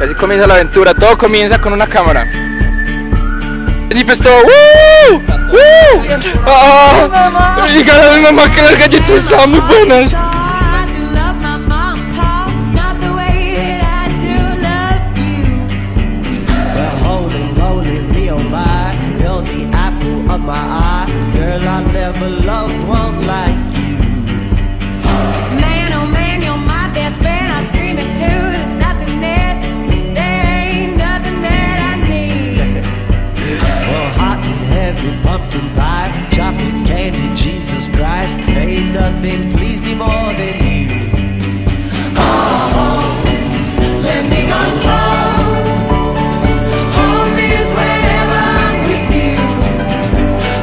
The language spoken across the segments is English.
Así comienza la aventura, todo comienza con una cámara. El tipo es todo ¡woo! ¡Woo! ¡Ah! Y dígale a mi mamá que las galletas estaban muy buenas. Pumpkin pie, chocolate candy, Jesus Christ, ain't nothing please me more than you. Oh, let me go home. Home is wherever I'm with you.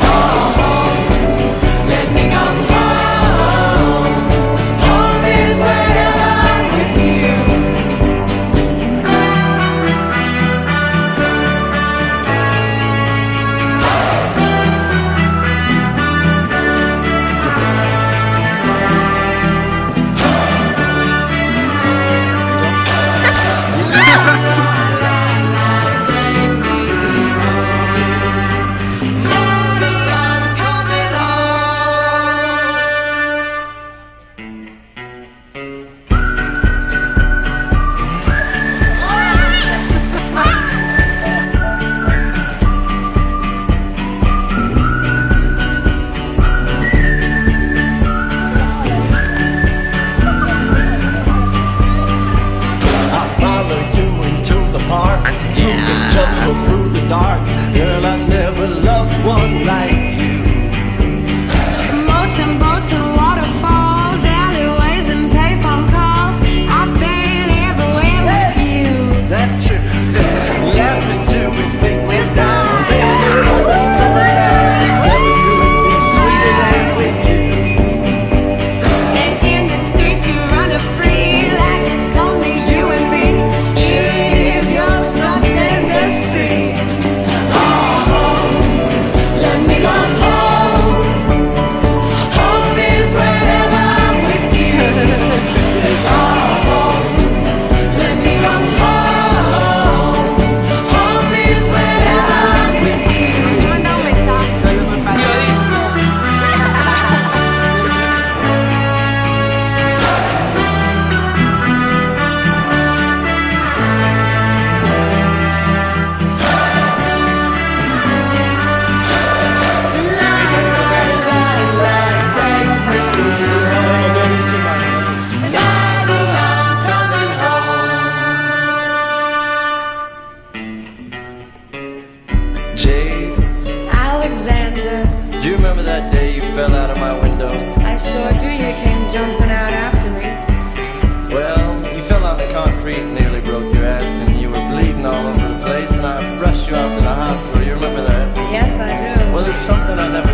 Oh, let me go home. Home is wherever I'm with you. Girl, I never loved one like you. Boats and boats and waterfalls, alleyways and payphone calls. I've been everywhere with you. That's true. Laughing till we think we're down. Baby, on the summer night, never could be sweeter than with you. And in the streets you run free like it's only you and me. If you're something to see. Jade, Alexander, do you remember that day you fell out of my window? I sure do. You came jumping out after me. Well, you fell on the concrete and nearly broke your ass, and you were bleeding all over the place, and I rushed you off to the hospital. You remember that? Yes, I do. Well, there's something I never